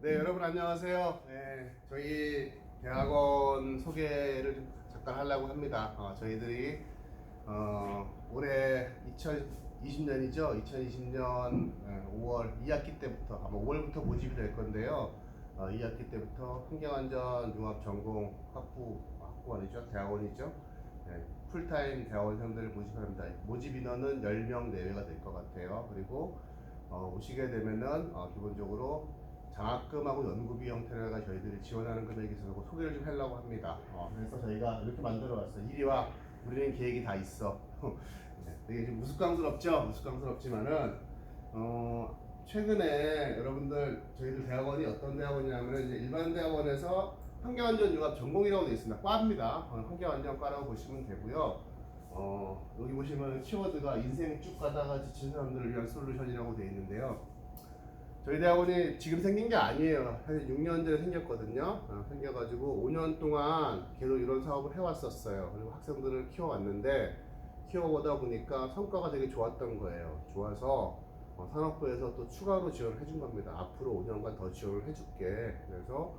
네, 여러분 안녕하세요. 네, 저희 대학원 소개를 좀 잠깐 하려고 합니다. 저희들이 올해 2020년이죠. 2020년 5월 2학기 때부터 아마 5월부터 모집이 될 건데요. 2학기 때부터 환경안전 융합 전공 학부원이죠. 대학원이죠. 네, 풀타임 대학원생들을 모집합니다. 모집 인원은 10명 내외가 될 것 같아요. 그리고 오시게 되면은 기본적으로 장학금하고 연구비 형태로가 저희들이 지원하는 금액이 있어서 소개를 좀 하려고 합니다. 그래서 저희가 이렇게 만들어 왔어요. 이리 와, 우리는 계획이 다 있어. 네, 되게 좀 우스꽝스럽죠? 우스꽝스럽지만은 최근에 여러분들 저희들 대학원이 어떤 대학원이냐면 이제 일반 대학원에서 환경안전 융합 전공이라고 되어 있습니다. 과입니다. 환경안전과라고 보시면 되고요. 여기 보시면 키워드가 인생 쭉 가다가 지친 사람들을 위한 솔루션이라고 되어 있는데요. 저희 대학원이 지금 생긴 게 아니에요. 한 6년 전에 생겼거든요. 생겨가지고 5년 동안 계속 이런 사업을 해왔었어요. 그리고 학생들을 키워왔는데 키워보다 보니까 성과가 되게 좋았던 거예요. 좋아서 산업부에서 또 추가로 지원을 해준 겁니다. 앞으로 5년간 더 지원을 해줄게. 그래서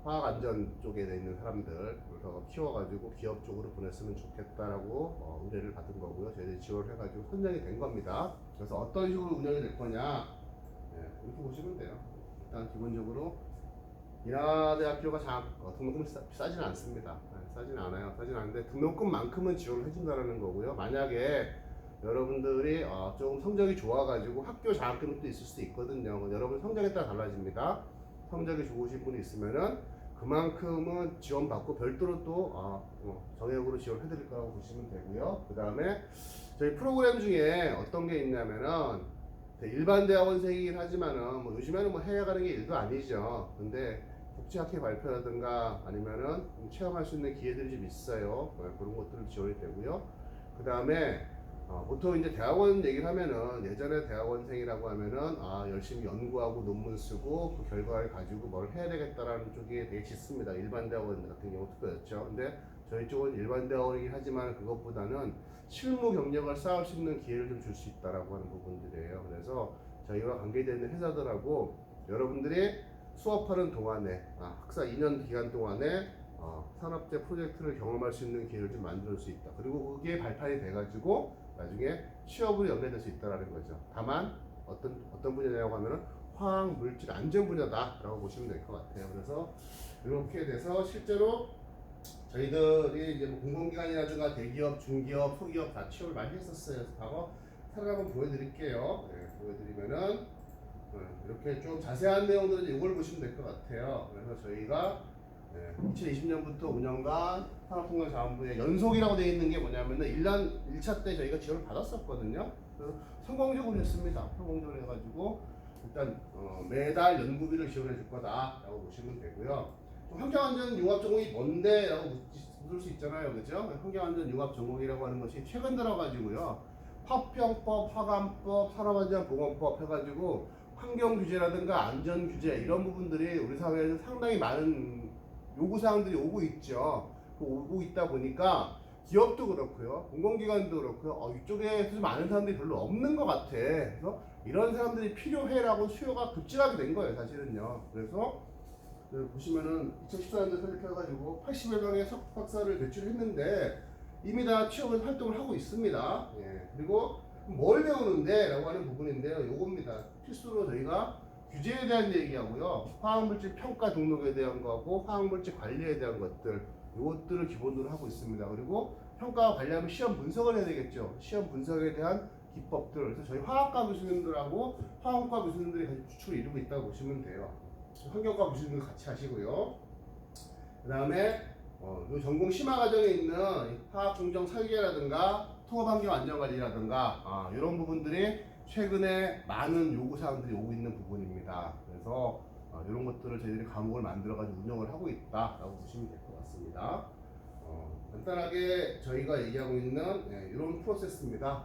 화학안전 쪽에 있는 사람들 그래서 키워가지고 기업 쪽으로 보냈으면 좋겠다라고 의뢰를 받은 거고요. 저희들이 지원을 해가지고 선정이 된 겁니다. 그래서 어떤 식으로 운영이 될 거냐, 네, 이렇게 보시면 돼요. 일단 기본적으로 인하대학교가 등록금이 싸지는 않습니다. 네, 싸지는 않아요. 싸지는 않는데 등록금만큼은 지원을 해준다는 거고요. 만약에 여러분들이 조금 성적이 좋아가지고 학교 장학금이 또 있을 수 있거든요. 여러분 성적에 따라 달라집니다. 성적이 좋으신 분이 있으면은 그만큼은 지원받고 별도로 또 정액으로 지원해드릴 거라고 보시면 되고요. 그 다음에 저희 프로그램 중에 어떤 게 있냐면은 일반 대학원생이긴 하지만은 뭐 요즘에는 뭐 해외 가는 게 일도 아니죠. 근데 국제학회 발표라든가 아니면은 체험할 수 있는 기회들이 좀 있어요. 그런 것들을 지원이 되고요. 그 다음에 보통 이제 대학원 얘기를 하면은 예전에 대학원생이라고 하면은 열심히 연구하고 논문 쓰고 그 결과를 가지고 뭘 해야 되겠다라는 쪽이 되게 짙습니다. 일반 대학원 같은 경우 특별했죠. 근데 저희 쪽은 일반 대학원이긴 하지만 그것보다는 실무 경력을 쌓을 수 있는 기회를 좀 줄 수 있다라고 하는 부분들이에요. 그래서 저희와 관계되는 회사들하고 여러분들이 수업하는 동안에 학사 2년 기간 동안에 산업재 프로젝트를 경험할 수 있는 기회를 좀 만들 수 있다. 그리고 그게 발판이 돼가지고 나중에 취업으로 연계될 수 있다라는 거죠. 다만 어떤 분야냐고 하면은 화학 물질 안전 분야다라고 보시면 될 것 같아요. 그래서 이렇게 돼서 실제로 저희들이 이제 뭐 공공기관이라든가 대기업, 중기업, 소기업 다 취업을 많이 했었어요. 그래서 과거 사례 한번 보여드릴게요. 네, 보여드리면은 이렇게 좀 자세한 내용들은 이걸 보시면 될 것 같아요. 그래서 저희가 2020년부터 5년간 산업통상자원부의 연속이라고 되어 있는 게 뭐냐면은 1차 때 저희가 지원을 받았었거든요. 그래서 성공적으로 했습니다. 성공적으로 해가지고 일단 매달 연구비를 지원해 줄 거다라고 보시면 되고요. 환경안전 융합 전공이 뭔데? 라고 묻을 수 있잖아요. 그죠? 환경안전 융합 전공이라고 하는 것이 최근 들어가지고요. 화평법, 화관법, 산업안전보건법 해가지고 환경규제라든가 안전규제 이런 부분들이 우리 사회에서 상당히 많은 요구사항들이 오고 있죠. 오고 있다 보니까 기업도 그렇고요. 공공기관도 그렇고요. 이쪽에 좀 많은 사람들이 별로 없는 것 같아. 그래서 이런 사람들이 필요해라고 수요가 급증하게 된 거예요. 사실은요. 그래서 보시면은 2014년도에 설립해가지고 80여 명의 석박사를 배출했는데 이미 다 취업을 활동을 하고 있습니다. 예. 그리고 뭘 배우는데? 라고 하는 부분인데요. 요겁니다. 필수로 저희가 규제에 대한 얘기하고요. 화학물질 평가 등록에 대한 거하고 화학물질 관리에 대한 것들 요것들을 기본으로 하고 있습니다. 그리고 평가와 관리하면 시험 분석을 해야 되겠죠. 시험 분석에 대한 기법들. 그래서 저희 화학과 교수님들하고 화학과 교수님들이 같이 추출을 이루고 있다고 보시면 돼요. 환경과 교수님들 같이 하시고요. 그 다음에 이 전공 심화 과정에 있는 화학 공정 설계라든가 통합 환경 안전관리라든가 이런 부분들이 최근에 많은 요구 사항들이 오고 있는 부분입니다. 그래서 이런 것들을 저희들이 과목을 만들어 가지고 운영을 하고 있다라고 보시면 될 것 같습니다. 간단하게 저희가 얘기하고 있는 이런 프로세스입니다.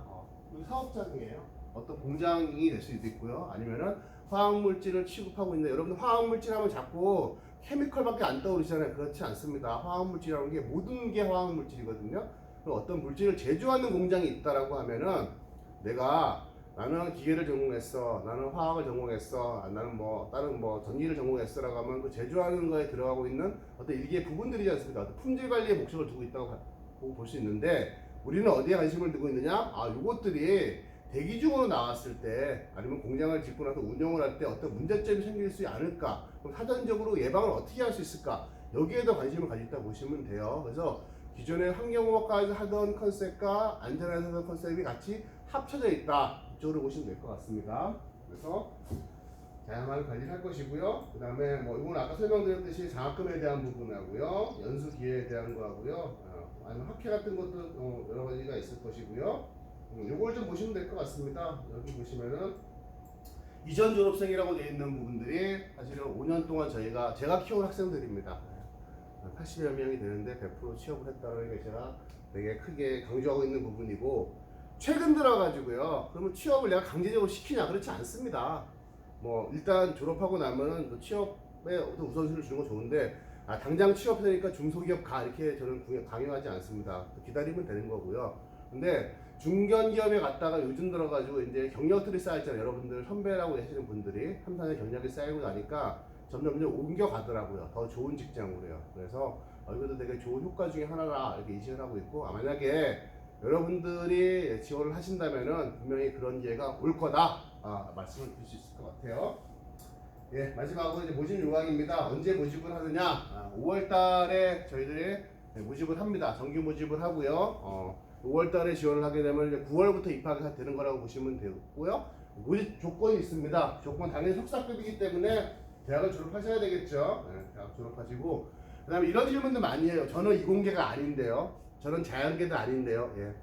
이 사업장이에요. 어떤 공장이 될 수도 있고요. 아니면은 화학물질을 취급하고 있는 여러분들 화학물질 하면 자꾸 케미컬밖에 안 떠오르시잖아요. 그렇지 않습니다. 화학물질이라는 게 모든 게 화학물질이거든요. 어떤 물질을 제조하는 공장이 있다라고 하면은 내가 나는 기계를 전공했어, 나는 화학을 전공했어, 나는 뭐 다른 뭐 전기를 전공했어라고 하면 그 제조하는 거에 들어가고 있는 어떤 일개의 부분들이지 않습니까? 어떤 품질 관리에 목적을 두고 있다고 볼 수 있는데 우리는 어디에 관심을 두고 있느냐? 아, 요것들이 대기중으로 나왔을 때 아니면 공장을 짓고 나서 운영을 할 때 어떤 문제점이 생길 수 않을까? 그럼 사전적으로 예방을 어떻게 할 수 있을까? 여기에 더 관심을 가졌다 보시면 돼요. 그래서 기존에 환경공학과에서 하던 컨셉과 안전에서 하던 컨셉이 같이 합쳐져 있다. 이쪽으로 보시면 될 것 같습니다. 그래서 다양한 관리를 할 것이고요. 그 다음에 뭐 이건 아까 설명드렸듯이 장학금에 대한 부분하고요, 연수 기회에 대한 거하고요, 아니면 학회 같은 것도 여러 가지가 있을 것이고요. 요걸 좀 보시면 될 것 같습니다. 여기 보시면은 이전 졸업생이라고 되어 있는 부분들이 사실은 5년 동안 제가 키운 학생들입니다. 80여 명이 되는데 100% 취업을 했다는 게 제가 되게 크게 강조하고 있는 부분이고, 최근 들어가지고요, 그러면 취업을 내가 강제적으로 시키냐? 그렇지 않습니다. 뭐 일단 졸업하고 나면은 그 취업에 어떤 우선순위를 주는 건 좋은데, 당장 취업하니까 중소기업 가 이렇게 저는 강요하지 않습니다. 기다리면 되는 거고요. 근데 중견기업에 갔다가 요즘 들어가지고 이제 경력들이 쌓였잖아요. 여러분들 선배라고 하시는 분들이 3, 4년 경력이 쌓이고 나니까 점점 옮겨가더라고요. 더 좋은 직장으로요. 그래서 이것도 되게 좋은 효과 중에 하나라 이렇게 인식을 하고 있고, 만약에 여러분들이 지원을 하신다면은 분명히 그런 기회가 올 거다 말씀을 드릴 수 있을 것 같아요. 예, 마지막으로 이제 모집 요강입니다. 언제 모집을 하느냐? 5월 달에 저희들이 모집을 합니다. 정규 모집을 하고요. 5월 달에 지원을 하게 되면 이제 9월부터 입학이 되는 거라고 보시면 되고요. 모집 조건이 있습니다. 조건 당연히 석사급이기 때문에 대학을 졸업하셔야 되겠죠. 네, 대학 졸업하시고, 그 다음에 이런 질문도 많이 해요. 저는 이공계가 아닌데요. 저는 자연계도 아닌데요. 예.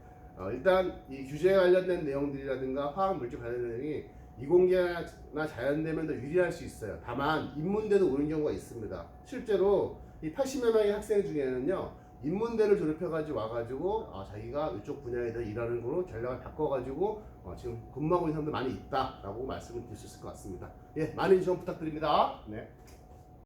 일단 이 규제에 관련된 내용들이라든가 화학 물질 관련된 내용이 이공계나 자연되면 더 유리할 수 있어요. 다만 인문대도 오는 경우가 있습니다. 실제로 이 80여 명의 학생 중에는요, 인문대를 졸업해가지고 와가지고 자기가 이쪽 분야에 대해 일하는 거로 전략을 바꿔가지고 지금 근무하고 있는 사람도 많이 있다라고 말씀을 드릴 수 있을 것 같습니다. 예, 많은 지원 부탁드립니다. 네.